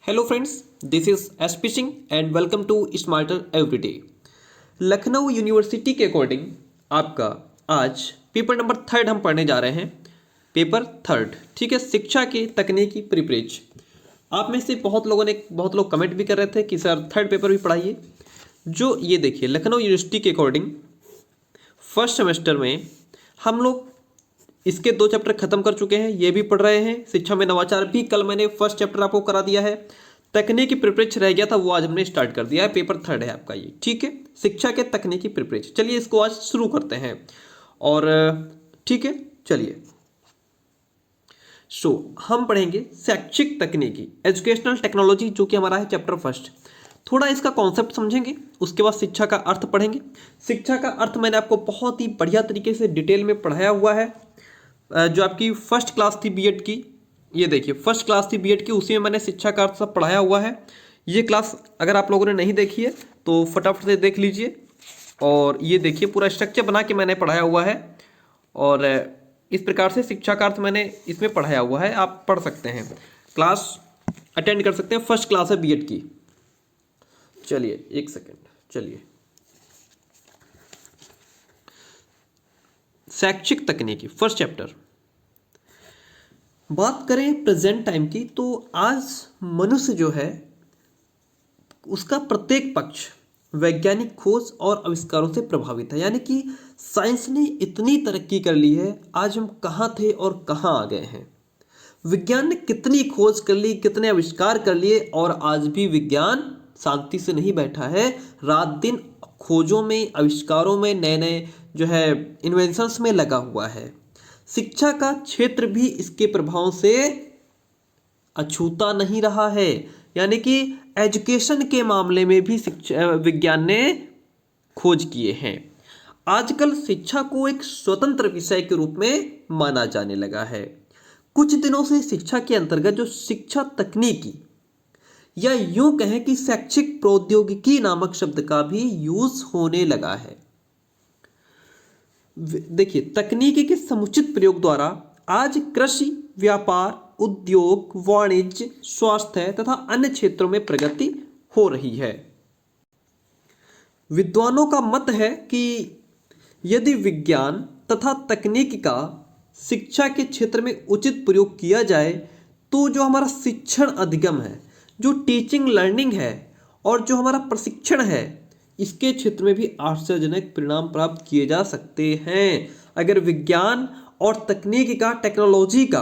Hello friends, this is S P Singh and welcome to smarter everyday. Lucknow university के according आपका आज paper number 3 हम पढ़ने जा रहे हैं। पेपर 3, ठीक है, शिक्षा के तकनीकी परिप्रेक्ष्य। आप में से बहुत लोग कमेंट भी कर रहे थे कि सर 3rd पेपर भी पढ़ाइए। जो ये देखिए, लखनऊ यूनिवर्सिटी के अकॉर्डिंग फर्स्ट सेमेस्टर में हम लोग इसके 2 चैप्टर खत्म कर चुके हैं, ये भी पढ़ रहे हैं। शिक्षा में नवाचार भी कल मैंने फर्स्ट चैप्टर आपको करा दिया है। तकनीकी परिप्रेक्ष्य रह गया था, वो आज हमने स्टार्ट कर दिया है। पेपर 3 है आपका ये, ठीक है, शिक्षा के तकनीकी परिप्रेक्ष्य। चलिए इसको आज शुरू करते हैं और ठीक है, चलिए हम पढ़ेंगे शैक्षिक तकनीकी, एजुकेशनल टेक्नोलॉजी, जो कि हमारा है चैप्टर फर्स्ट। थोड़ा इसका कॉन्सेप्ट समझेंगे, उसके बाद शिक्षा का अर्थ पढ़ेंगे। शिक्षा का अर्थ मैंने आपको बहुत ही बढ़िया तरीके से डिटेल में पढ़ाया हुआ है। जो आपकी फर्स्ट क्लास थी बीएड की, ये देखिए फर्स्ट क्लास थी बीएड की, उसी में मैंने शिक्षा का अर्थ सब पढ़ाया हुआ है। ये क्लास अगर आप लोगों ने नहीं देखी है तो फटाफट से देख लीजिए। और ये देखिए पूरा स्ट्रक्चर बना के मैंने पढ़ाया हुआ है और इस प्रकार से शिक्षा का अर्थ मैंने इसमें पढ़ाया हुआ है। आप पढ़ सकते हैं, क्लास अटेंड कर सकते हैं, फर्स्ट क्लास है बीएड की। चलिए एक सेकेंड, चलिए शैक्षिक तकनीकी फर्स्ट चैप्टर। बात करें प्रेजेंट टाइम की, तो आज मनुष्य जो है उसका प्रत्येक पक्ष वैज्ञानिक खोज और आविष्कारों से प्रभावित है। यानी कि साइंस ने इतनी तरक्की कर ली है, आज हम कहाँ थे और कहाँ आ गए हैं। विज्ञान ने कितनी खोज कर ली, कितने आविष्कार कर लिए, और आज भी विज्ञान शांति से नहीं बैठा है। रात दिन खोजों में, आविष्कारों में, नए नए जो है इन्वेंशंस में लगा हुआ है। शिक्षा का क्षेत्र भी इसके प्रभाव से अछूता नहीं रहा है। यानी कि एजुकेशन के मामले में भी शिक्षा विज्ञान ने खोज किए हैं। आजकल शिक्षा को एक स्वतंत्र विषय के रूप में माना जाने लगा है। कुछ दिनों से शिक्षा के अंतर्गत जो शिक्षा तकनीकी या यूं कहें कि शैक्षिक प्रौद्योगिकी नामक शब्द का भी यूज होने लगा है। देखिए, तकनीकी के समुचित प्रयोग द्वारा आज कृषि, व्यापार, उद्योग, वाणिज्य, स्वास्थ्य तथा अन्य क्षेत्रों में प्रगति हो रही है। विद्वानों का मत है कि यदि विज्ञान तथा तकनीक का शिक्षा के क्षेत्र में उचित प्रयोग किया जाए तो जो हमारा शिक्षण अधिगम है, जो टीचिंग लर्निंग है और जो हमारा प्रशिक्षण है, इसके क्षेत्र में भी आश्चर्यजनक परिणाम प्राप्त किए जा सकते हैं। अगर विज्ञान और तकनीकी का, टेक्नोलॉजी का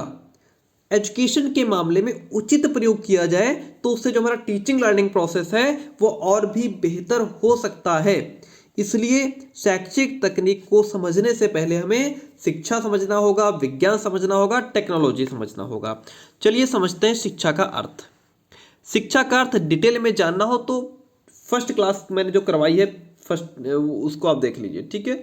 एजुकेशन के मामले में उचित प्रयोग किया जाए तो उससे जो हमारा टीचिंग लर्निंग प्रोसेस है वो और भी बेहतर हो सकता है। इसलिए शैक्षिक तकनीक को समझने से पहले हमें शिक्षा समझना होगा, विज्ञान समझना होगा, टेक्नोलॉजी समझना होगा। चलिए समझते हैं शिक्षा का अर्थ। शिक्षा का अर्थ डिटेल में जानना हो तो फर्स्ट क्लास मैंने जो करवाई है फर्स्ट, उसको आप देख लीजिए, ठीक है।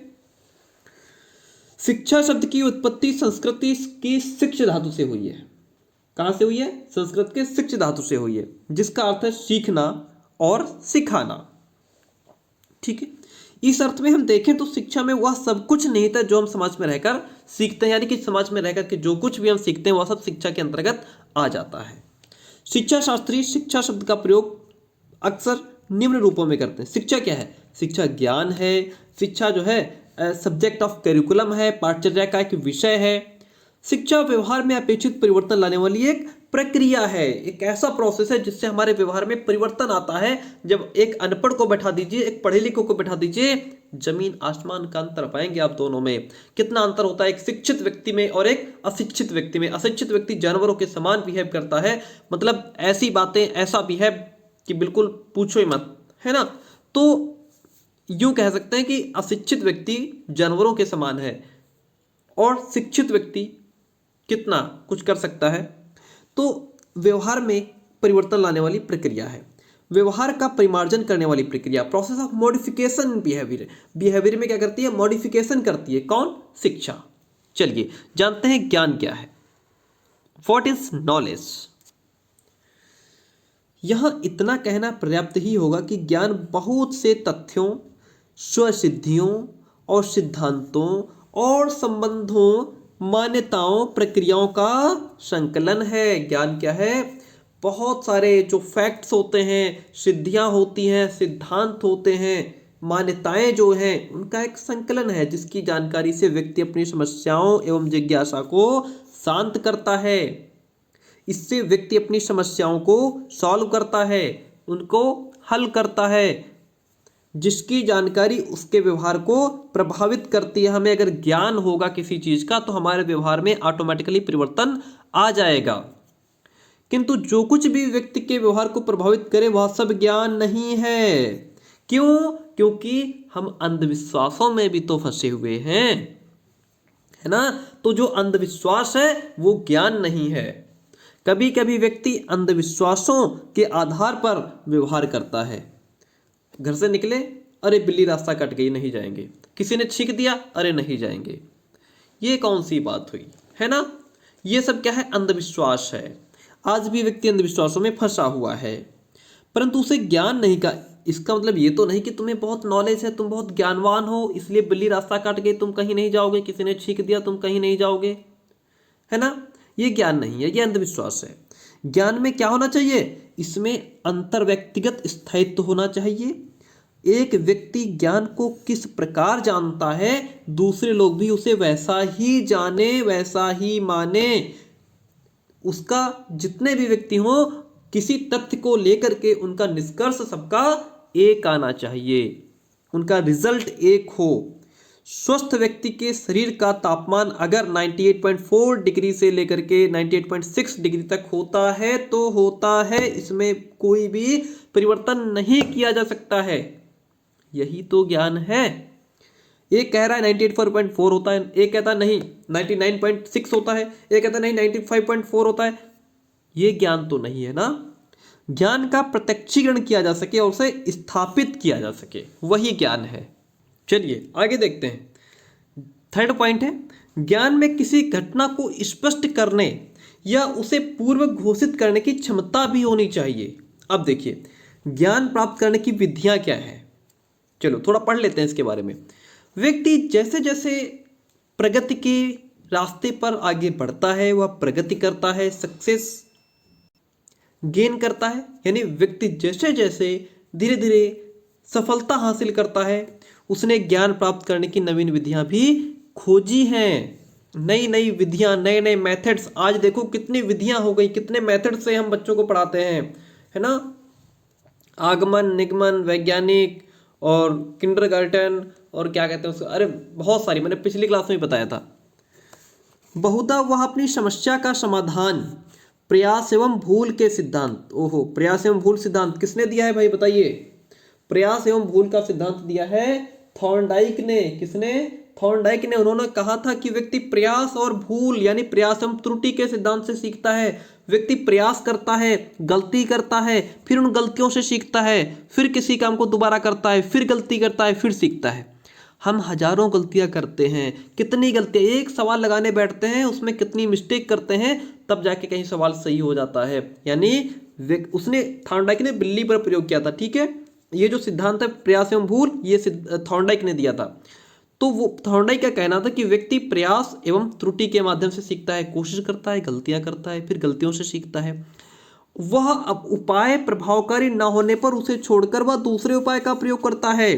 शिक्षा शब्द की उत्पत्ति संस्कृत की शिक्ष धातु से हुई है। कहां से हुई है? संस्कृत के शिक्ष धातु से हुई है, जिसका अर्थ है सीखना और सिखाना, ठीक है। इस अर्थ में हम देखें तो शिक्षा में वह सब कुछ नहीं था जो हम समाज में रहकर सीखते हैं। यानी कि समाज में रहकर के जो कुछ भी हम सीखते हैं वह सब शिक्षा के अंतर्गत आ जाता है। शिक्षा शास्त्री शिक्षा शब्द का प्रयोग अक्सर निम्न रूपों में करते हैं। शिक्षा क्या है? शिक्षा ज्ञान है। शिक्षा जो है सब्जेक्ट ऑफ करिकुलम है, पाठचर्या का एक विषय है। शिक्षा व्यवहार में अपेक्षित परिवर्तन लाने वाली एक प्रक्रिया है, एक ऐसा प्रोसेस है जिससे हमारे व्यवहार में परिवर्तन आता है। जब एक अनपढ़ को बैठा दीजिए, एक पढ़े लिखे को बैठा दीजिए, जमीन आसमान का अंतर पाएंगे आप दोनों में। कितना अंतर होता है एक शिक्षित व्यक्ति में और एक अशिक्षित व्यक्ति में। अशिक्षित व्यक्ति जानवरों के समान बिहेव करता है, मतलब ऐसी बातें, ऐसा बिहेव कि बिल्कुल पूछो ही मत, है ना। तो यूं कह सकते हैं कि अशिक्षित व्यक्ति जानवरों के समान है और शिक्षित व्यक्ति कितना कुछ कर सकता है। तो व्यवहार में परिवर्तन लाने वाली प्रक्रिया है, व्यवहार का परिमार्जन करने वाली प्रक्रिया, process of modification behaviour. Behaviour में क्या करती है? मॉडिफिकेशन करती है। कौन? शिक्षा। चलिए जानते हैं ज्ञान क्या है। What is knowledge? यहां इतना कहना पर्याप्त ही होगा कि ज्ञान बहुत से तथ्यों, स्वसिद्धियों और सिद्धांतों और संबंधों, मान्यताओं, प्रक्रियाओं का संकलन है। ज्ञान क्या है? बहुत सारे जो फैक्ट्स होते हैं, सिद्धियां होती हैं, सिद्धांत होते हैं, मान्यताएं जो हैं, उनका एक संकलन है जिसकी जानकारी से व्यक्ति अपनी समस्याओं एवं जिज्ञासा को शांत करता है। इससे व्यक्ति अपनी समस्याओं को सॉल्व करता है, उनको हल करता है, जिसकी जानकारी उसके व्यवहार को प्रभावित करती है। हमें अगर ज्ञान होगा किसी चीज़ का तो हमारे व्यवहार में ऑटोमेटिकली परिवर्तन आ जाएगा। किंतु जो कुछ भी व्यक्ति के व्यवहार को प्रभावित करे वह सब ज्ञान नहीं है। क्यों? क्योंकि हम अंधविश्वासों में भी तो फंसे हुए हैं, है ना। तो जो अंधविश्वास है वो ज्ञान नहीं है। कभी कभी व्यक्ति अंधविश्वासों के आधार पर व्यवहार करता है। घर से निकले, अरे बिल्ली रास्ता कट गई, नहीं जाएंगे। किसी ने छींक दिया, अरे नहीं जाएंगे। ये कौन सी बात हुई, है ना। ये सब क्या है? अंधविश्वास है। आज भी व्यक्ति अंधविश्वासों में फंसा हुआ है, परंतु उसे ज्ञान नहीं का। इसका मतलब ये तो नहीं कि तुम्हें बहुत नॉलेज है, तुम बहुत ज्ञानवान हो, इसलिए बिल्ली रास्ता काट गई तुम कहीं नहीं जाओगे, किसी ने छींक दिया तुम कहीं नहीं जाओगे, है ना। ये ज्ञान नहीं है, ये अंधविश्वास है। ज्ञान में क्या होना चाहिए? इसमें अंतर व्यक्तिगत स्थायित्व होना चाहिए। एक व्यक्ति ज्ञान को किस प्रकार जानता है, दूसरे लोग भी उसे वैसा ही जाने, वैसा ही माने। उसका जितने भी व्यक्ति हो, किसी तथ्य को लेकर के उनका निष्कर्ष सबका एक आना चाहिए, उनका रिजल्ट एक हो। स्वस्थ व्यक्ति के शरीर का तापमान अगर 98.4 डिग्री से लेकर के 98.6 डिग्री तक होता है तो होता है, इसमें कोई भी परिवर्तन नहीं किया जा सकता है। यही तो ज्ञान है। एक कह रहा है 98.4 होता है, एक कहता है नहीं 99.6 होता है, एक कहता है नहीं 95.4 होता है। ये ज्ञान तो नहीं है ना। ज्ञान का प्रत्यक्षीकरण किया जा सके और उसे स्थापित किया जा सके, वही ज्ञान है। चलिए आगे देखते हैं। थर्ड पॉइंट है, ज्ञान में किसी घटना को स्पष्ट करने या उसे पूर्व घोषित करने की क्षमता भी होनी चाहिए। अब देखिए, ज्ञान प्राप्त करने की विधियां क्या है, चलो थोड़ा पढ़ लेते हैं इसके बारे में। व्यक्ति जैसे जैसे प्रगति के रास्ते पर आगे बढ़ता है, वह प्रगति करता है, सक्सेस गेन करता है। यानी व्यक्ति जैसे जैसे धीरे धीरे सफलता हासिल करता है, उसने ज्ञान प्राप्त करने की नवीन विधियां भी खोजी हैं। नई नई विधियां, नए नए मेथड्स। आज देखो कितनी विधियां हो गई, कितने मेथड से हम बच्चों को पढ़ाते हैं, है ना। आगमन, निगमन, वैज्ञानिक और किंडरगार्टन और क्या कहते हैं उसको, अरे बहुत सारी, मैंने पिछली क्लास में बताया था। बहुधा वह अपनी समस्या का समाधान प्रयास एवं भूल के सिद्धांत, ओहो, प्रयास एवं भूल सिद्धांत किसने दिया है भाई बताइए? प्रयास एवं भूल का सिद्धांत दिया है थॉर्नडाइक ने। किसने? थॉर्नडाइक ने। उन्होंने कहा था कि व्यक्ति प्रयास और भूल यानी प्रयास एवं त्रुटि के सिद्धांत से सीखता है। व्यक्ति प्रयास करता है, गलती करता है, फिर उन गलतियों से सीखता है, फिर किसी काम को दोबारा करता है, फिर गलती करता है, फिर सीखता है। हम हजारों गलतियां करते हैं। कितनी गलतियां, एक सवाल लगाने बैठते हैं उसमें कितनी मिस्टेक करते हैं, तब जाके कहीं सवाल सही हो जाता है। यानी उसने, थॉर्नडाइक ने बिल्ली पर प्रयोग किया था, ठीक है। ये जो सिद्धांत है प्रयास एवं भूल, ये थॉर्नडाइक ने दिया था। तो वो थॉर्नडाइक का कहना था कि व्यक्ति प्रयास एवं त्रुटि के माध्यम से सीखता है, कोशिश करता है, गलतियां करता है, फिर गलतियों से सीखता है। वह अब उपाय प्रभावकारी न होने पर उसे छोड़कर वह दूसरे उपाय का प्रयोग करता है।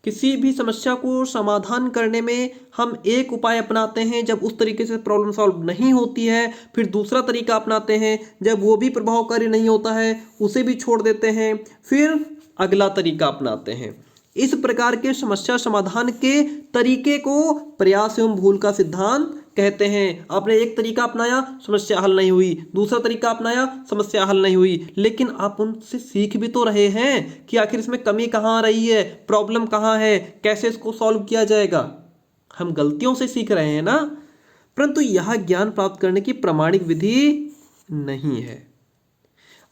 किसी भी समस्या को समाधान करने में हम एक उपाय अपनाते हैं, जब उस तरीके से प्रॉब्लम सॉल्व नहीं होती है फिर दूसरा तरीका अपनाते हैं, जब वो भी प्रभावकारी नहीं होता है उसे भी छोड़ देते हैं, फिर अगला तरीका अपनाते हैं। इस प्रकार के समस्या समाधान के तरीके को प्रयास एवं भूल का सिद्धांत कहते हैं। आपने एक तरीका अपनाया, समस्या हल नहीं हुई, दूसरा तरीका अपनाया, समस्या हल नहीं हुई, लेकिन आप उनसे सीख भी तो रहे हैं कि आखिर इसमें कमी कहाँ आ रही है, प्रॉब्लम कहाँ है, कैसे इसको सॉल्व किया जाएगा। हम गलतियों से सीख रहे हैं ना। परंतु यह ज्ञान प्राप्त करने की प्रामाणिक विधि नहीं है।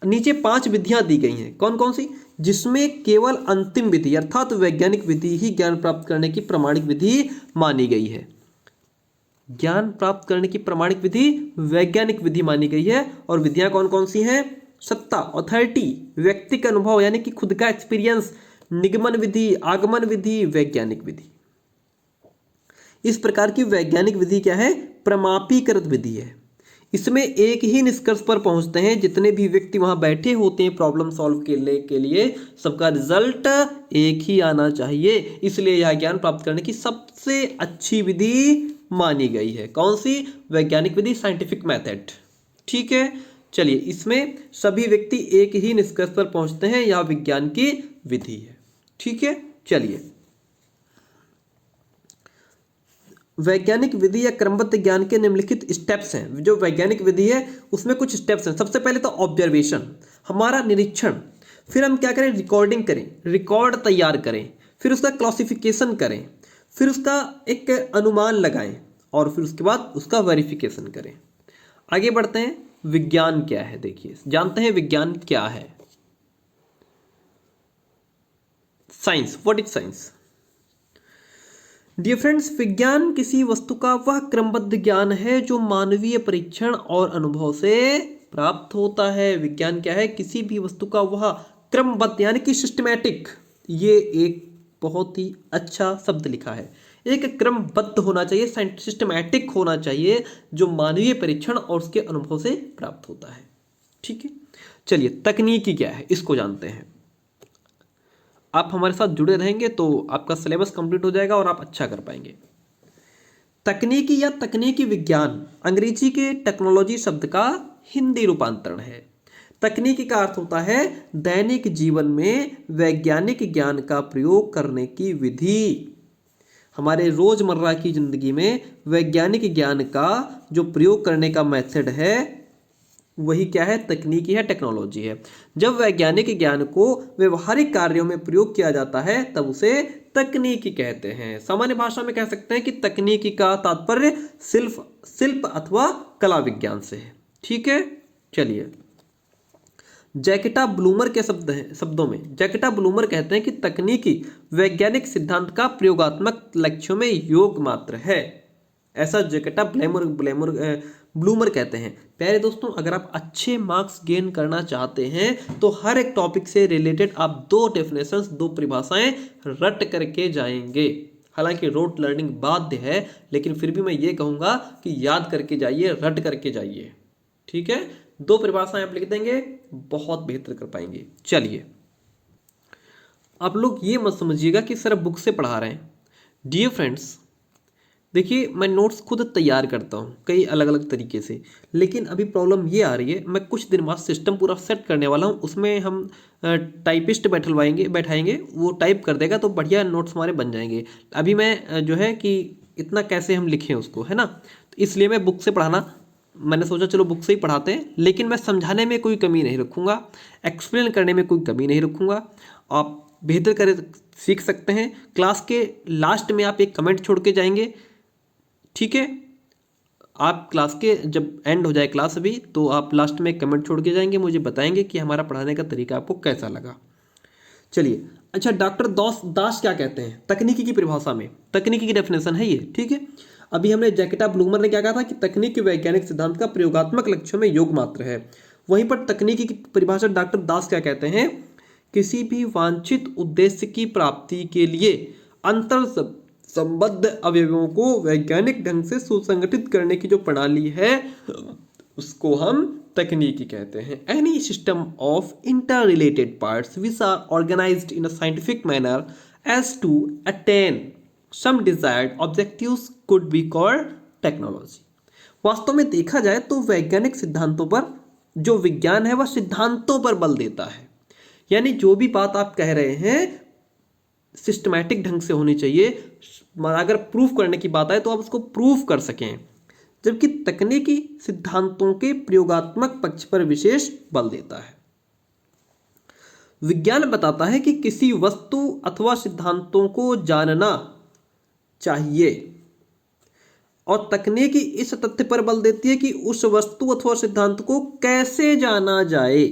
नीचे 5 विधियां दी गई हैं, कौन कौन सी? जिसमें केवल अंतिम विधि अर्थात वैज्ञानिक विधि ही ज्ञान प्राप्त करने की प्रामाणिक विधि मानी गई है। ज्ञान प्राप्त करने की प्रामाणिक विधि वैज्ञानिक विधि मानी गई है। और विधियां कौन कौन सी हैं? सत्ता, अथॉरिटी, व्यक्ति का अनुभव यानी कि खुद का एक्सपीरियंस, निगमन विधि, आगमन विधि, वैज्ञानिक विधि। इस प्रकार की वैज्ञानिक विधि क्या है? प्रमापीकृत विधि है। इसमें एक ही निष्कर्ष पर पहुंचते हैं, जितने भी व्यक्ति वहां बैठे होते हैं प्रॉब्लम सॉल्व के लिए सबका रिजल्ट एक ही आना चाहिए। इसलिए यह ज्ञान प्राप्त करने की सबसे अच्छी विधि मानी गई है। कौन सी? वैज्ञानिक विधि, साइंटिफिक मेथड। ठीक है, चलिए इसमें सभी व्यक्ति एक ही निष्कर्ष पर पहुंचते हैं, यह विज्ञान की विधि है। ठीक है, चलिए वैज्ञानिक विधि या क्रमबद्ध ज्ञान के निम्नलिखित स्टेप्स हैं। जो वैज्ञानिक विधि है उसमें कुछ स्टेप्स हैं। सबसे पहले तो ऑब्जर्वेशन, हमारा निरीक्षण, फिर हम क्या करें, रिकॉर्डिंग करें, रिकॉर्ड तैयार करें, फिर उसका क्लासिफिकेशन करें, फिर उसका एक अनुमान लगाएं और फिर उसके बाद उसका वेरिफिकेशन करें। आगे बढ़ते हैं, विज्ञान क्या है देखिए, जानते हैं विज्ञान क्या है। Science, what is science? Dear friends, विज्ञान किसी वस्तु का वह क्रमबद्ध ज्ञान है जो मानवीय परीक्षण और अनुभव से प्राप्त होता है। विज्ञान क्या है? किसी भी वस्तु का वह क्रमबद्ध यानी कि सिस्टमैटिक, ये एक बहुत ही अच्छा शब्द लिखा है, एक क्रमबद्ध होना चाहिए, सिस्टमैटिक होना चाहिए, जो मानवीय परीक्षण और उसके अनुभव से प्राप्त होता है। ठीक है, चलिए तकनीकी क्या है इसको जानते हैं। आप हमारे साथ जुड़े रहेंगे तो आपका सिलेबस कंप्लीट हो जाएगा और आप अच्छा कर पाएंगे। तकनीकी या तकनीकी विज्ञान अंग्रेजी के टेक्नोलॉजी शब्द का हिंदी रूपांतरण है। तकनीकी का अर्थ होता है दैनिक जीवन में वैज्ञानिक ज्ञान का प्रयोग करने की विधि। हमारे रोजमर्रा की जिंदगी में वैज्ञानिक ज्ञान का जो प्रयोग करने का मेथड है वही क्या है? तकनीकी है, टेक्नोलॉजी है। जब वैज्ञानिक ज्ञान को व्यवहारिक कार्यों में प्रयोग किया जाता है तब उसे तकनीकी कहते हैं। सामान्य भाषा में कह सकते हैं कि तकनीकी का तात्पर्य शिल्प अथवा कला विज्ञान से है। ठीक है, चलिए जैकेटा ब्लूमर के शब्दों में जैकेटा ब्लूमर कहते हैं कि तकनीकी वैज्ञानिक सिद्धांत का प्रयोगात्मक लक्ष्यों में योग मात्र है। ऐसा जैकेटा ब्लूमर कहते हैं। प्यारे दोस्तों, अगर आप अच्छे मार्क्स गेन करना चाहते हैं तो हर एक टॉपिक से रिलेटेड आप 2 डेफिनेशंस, 2 परिभाषाएं रट करके जाएंगे। हालांकि रोट लर्निंग बाध्य है, लेकिन फिर भी मैं ये कहूंगा कि याद करके जाइए, रट करके जाइए। ठीक है, 2 परिभाषाएं आप लिख देंगे, बहुत बेहतर कर पाएंगे। चलिए, आप लोग ये मत समझिएगा कि सिर्फ बुक से पढ़ा रहे हैं। डियर फ्रेंड्स, देखिए मैं नोट्स खुद तैयार करता हूँ कई अलग अलग तरीके से, लेकिन अभी प्रॉब्लम ये आ रही है, मैं कुछ दिन बाद सिस्टम पूरा सेट करने वाला हूँ, उसमें हम टाइपिस्ट बैठाएंगे, वो टाइप कर देगा तो बढ़िया नोट्स हमारे बन जाएंगे। अभी मैं जो है कि इतना कैसे हम लिखें उसको, है ना, तो इसलिए मैं बुक से पढ़ाना, मैंने सोचा चलो बुक से ही पढ़ाते हैं, लेकिन मैं समझाने में कोई कमी नहीं रखूँगा, एक्सप्लेन करने में कोई कमी नहीं रखूँगा। आप बेहतर कर सीख सकते हैं। क्लास के लास्ट में आप एक कमेंट छोड़ के जाएंगे। ठीक है, आप क्लास के जब एंड हो जाए क्लास अभी, तो आप लास्ट में एक कमेंट छोड़ के जाएंगे, मुझे बताएंगे कि हमारा पढ़ाने का तरीका आपको कैसा लगा। चलिए, अच्छा डॉक्टर दास क्या कहते हैं तकनीकी की परिभाषा में? तकनीकी की डेफिनेशन है ये। ठीक है, अभी हमने जैकेटा ब्लूमर ने क्या कहा था कि तकनीकी वैज्ञानिक सिद्धांत का प्रयोगात्मक लक्ष्यों में योग मात्र है। वहीं पर तकनीकी की परिभाषा डॉक्टर दास क्या कहते हैं? किसी भी वांछित उद्देश्य की प्राप्ति के लिए अंतर संबद्ध अवयवों को वैज्ञानिक ढंग से सुसंगठित करने की जो प्रणाली है उसको हम तकनीकी कहते हैं। Any system of interrelated parts which are organised in a scientific manner as to attain some desired objectives could be called technology. वास्तव में देखा जाए तो वैज्ञानिक सिद्धांतों पर जो विज्ञान है वह सिद्धांतों पर बल देता है, यानी जो भी बात आप कह रहे हैं सिस्टमैटिक ढंग से होनी चाहिए। अगर प्रूफ करने की बात आए तो आप उसको प्रूफ कर सकें, जबकि तकनीकी सिद्धांतों के प्रयोगात्मक पक्ष पर विशेष बल देता है। विज्ञान बताता है कि किसी वस्तु अथवा सिद्धांतों को जानना चाहिए और तकनीकी इस तथ्य पर बल देती है कि उस वस्तु अथवा सिद्धांत को कैसे जाना जाए।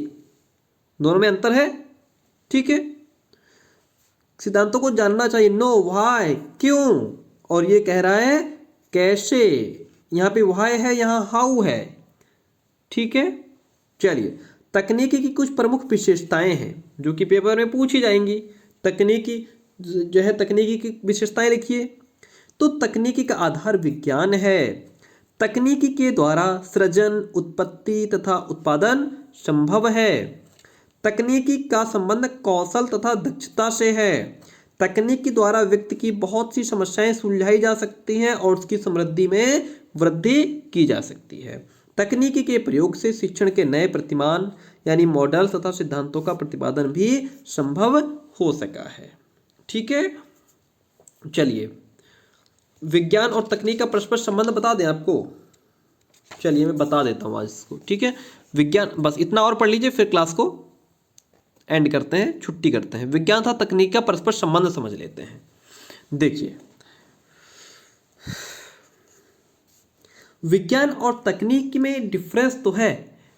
दोनों में अंतर है। ठीक है, सिद्धांतों को जानना चाहिए, नो व्हाई, क्यों, और ये कह रहा है कैसे। यहां पे व्हाई है, यहां हाउ है। ठीक है, चलिए तकनीकी की कुछ प्रमुख विशेषताएं हैं जो कि पेपर में पूछी जाएंगी। तकनीकी की विशेषताएं लिखिए। तो तकनीकी का आधार विज्ञान है। तकनीकी के द्वारा सृजन, उत्पत्ति तथा उत्पादन संभव है। तकनीकी का संबंध कौशल तथा दक्षता से है। तकनीक के द्वारा व्यक्ति की बहुत सी समस्याएं सुलझाई जा सकती हैं और उसकी समृद्धि में वृद्धि की जा सकती है। तकनीकी के प्रयोग से शिक्षण के नए प्रतिमान यानी मॉडल तथा सिद्धांतों का प्रतिपादन भी संभव हो सका है। ठीक है, चलिए विज्ञान और तकनीक का परस्पर संबंध बता दें आपको। चलिए मैं बता देता हूँ आज इसको। ठीक है, विज्ञान, बस इतना और पढ़ लीजिए, फिर क्लास को एंड करते हैं, छुट्टी करते हैं। विज्ञान तथा तकनीक का परस्पर संबंध समझ लेते हैं। देखिए, विज्ञान और तकनीक में डिफरेंस तो है,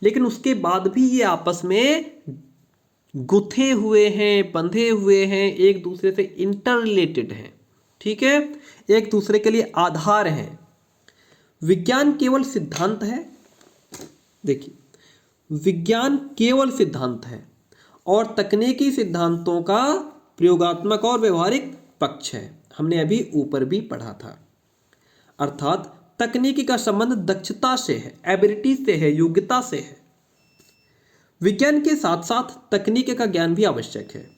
लेकिन उसके बाद भी ये आपस में गुथे हुए हैं, बंधे हुए हैं, एक दूसरे से इंटर रिलेटेड हैं। ठीक है, एक दूसरे के लिए आधार हैं। विज्ञान केवल सिद्धांत है। देखिए, विज्ञान केवल सिद्धांत है और तकनीकी सिद्धांतों का प्रयोगात्मक और व्यवहारिक पक्ष है। हमने अभी ऊपर भी पढ़ा था। अर्थात तकनीकी का संबंध दक्षता से है, एबिलिटी से है, योग्यता से है। विज्ञान के साथ साथ तकनीक का ज्ञान भी आवश्यक है।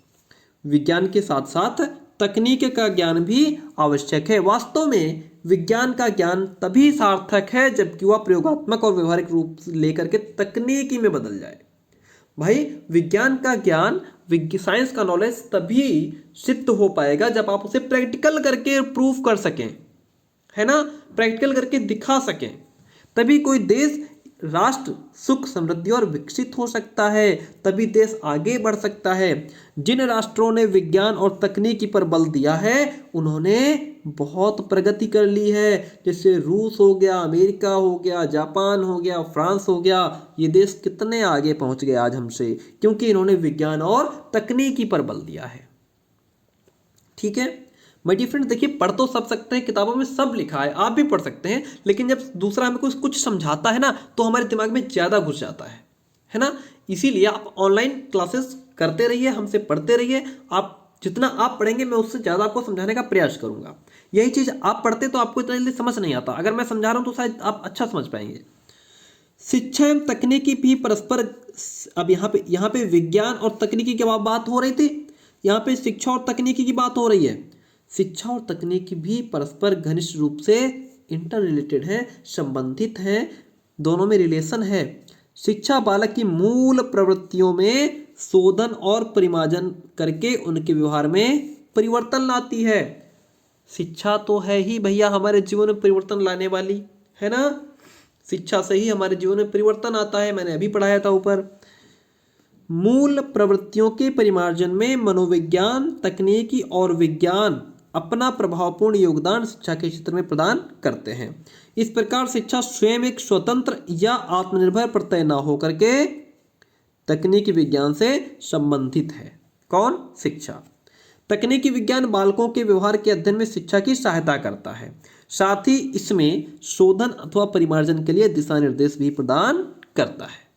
विज्ञान के साथ साथ तकनीक का ज्ञान भी आवश्यक है। वास्तव में विज्ञान का ज्ञान तभी सार्थक है जबकि वह प्रयोगात्मक और व्यवहारिक रूप लेकर के तकनीकी में बदल जाए। भाई, विज्ञान का ज्ञान, साइंस का नॉलेज तभी सिद्ध हो पाएगा जब आप उसे प्रैक्टिकल करके प्रूफ कर सकें, है ना, प्रैक्टिकल करके दिखा सकें। तभी कोई देश, राष्ट्र सुख, समृद्धि और विकसित हो सकता है, तभी देश आगे बढ़ सकता है। जिन राष्ट्रों ने विज्ञान और तकनीकी पर बल दिया है उन्होंने बहुत प्रगति कर ली है। जैसे रूस हो गया, अमेरिका हो गया, जापान हो गया, फ्रांस हो गया। ये देश कितने आगे पहुंच गए आज हमसे, क्योंकि इन्होंने विज्ञान और तकनीकी पर बल दिया है। ठीक है माय डियर फ्रेंड, देखिए पढ़ तो सब सकते हैं, किताबों में सब लिखा है, आप भी पढ़ सकते हैं, लेकिन जब दूसरा हमें कुछ समझाता है ना तो हमारे दिमाग में ज़्यादा घुस जाता है ना। इसीलिए आप ऑनलाइन क्लासेस करते रहिए, हमसे पढ़ते रहिए। आप जितना आप पढ़ेंगे मैं उससे ज़्यादा आपको समझाने का प्रयास करूँगा। यही चीज़ आप पढ़ते तो आपको इतना जल्दी समझ नहीं आता, अगर मैं समझा रहा हूँ तो शायद आप अच्छा समझ पाएंगे। शिक्षा एवं तकनीकी भी परस्पर, अब यहाँ पे विज्ञान और तकनीकी की बात हो रही थी, यहाँ पे शिक्षा और तकनीकी की बात हो रही है। शिक्षा और तकनीकी भी परस्पर घनिष्ठ रूप से इंटर रिलेटेड है, संबंधित हैं, दोनों में रिलेशन है। शिक्षा बालक की मूल प्रवृत्तियों में शोधन और परिमार्जन करके उनके व्यवहार में परिवर्तन लाती है। शिक्षा तो है ही भैया हमारे जीवन में परिवर्तन लाने वाली, है ना। शिक्षा से ही हमारे जीवन में परिवर्तन आता है, मैंने अभी पढ़ाया था ऊपर। मूल प्रवृत्तियों के परिमार्जन में मनोविज्ञान, तकनीकी और विज्ञान अपना प्रभावपूर्ण योगदान शिक्षा के क्षेत्र में प्रदान करते हैं। इस प्रकार शिक्षा स्वयं एक स्वतंत्र या आत्मनिर्भर प्रत्यय न होकर के तकनीकी विज्ञान से संबंधित है। कौन? शिक्षा। तकनीकी विज्ञान बालकों के व्यवहार के अध्ययन में शिक्षा की सहायता करता है, साथ ही इसमें शोधन अथवा परिमार्जन के लिए दिशा निर्देश भी प्रदान करता है।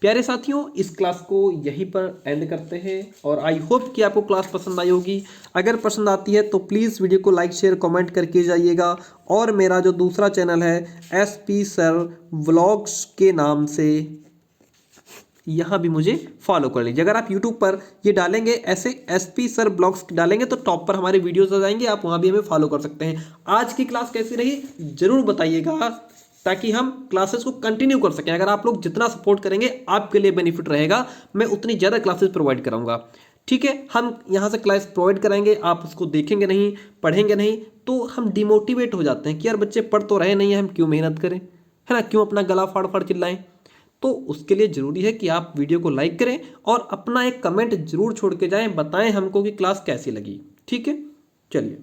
प्यारे साथियों, इस क्लास को यहीं पर एंड करते हैं और आई होप कि आपको क्लास पसंद आई होगी। अगर पसंद आती है तो प्लीज़ वीडियो को लाइक, शेयर, कमेंट करके जाइएगा। और मेरा जो दूसरा चैनल है SP सर व्लॉग्स के नाम से, यहाँ भी मुझे फॉलो कर लीजिए। अगर आप यूट्यूब पर ये डालेंगे ऐसे SP सर ब्लॉग्स डालेंगे तो टॉप पर हमारे वीडियोज़ आ जाएंगे, आप वहाँ भी हमें फॉलो कर सकते हैं। आज की क्लास कैसी रही ज़रूर बताइएगा ताकि हम क्लासेस को कंटिन्यू कर सकें। अगर आप लोग जितना सपोर्ट करेंगे आपके लिए बेनिफिट रहेगा, मैं उतनी ज़्यादा क्लासेस प्रोवाइड कराऊंगा। ठीक है, हम यहाँ से क्लास प्रोवाइड कराएंगे, आप उसको देखेंगे नहीं, पढ़ेंगे नहीं तो हम डिमोटिवेट हो जाते हैं कि यार बच्चे पढ़ तो रहे नहीं हैं, हम क्यों मेहनत करें, है ना, क्यों अपना गला फाड़ फाड़ चिल्लाएं। तो उसके लिए ज़रूरी है कि आप वीडियो को लाइक करें और अपना एक कमेंट जरूर छोड़ के जाएँ, बताएँ हमको कि क्लास कैसी लगी। ठीक है, चलिए।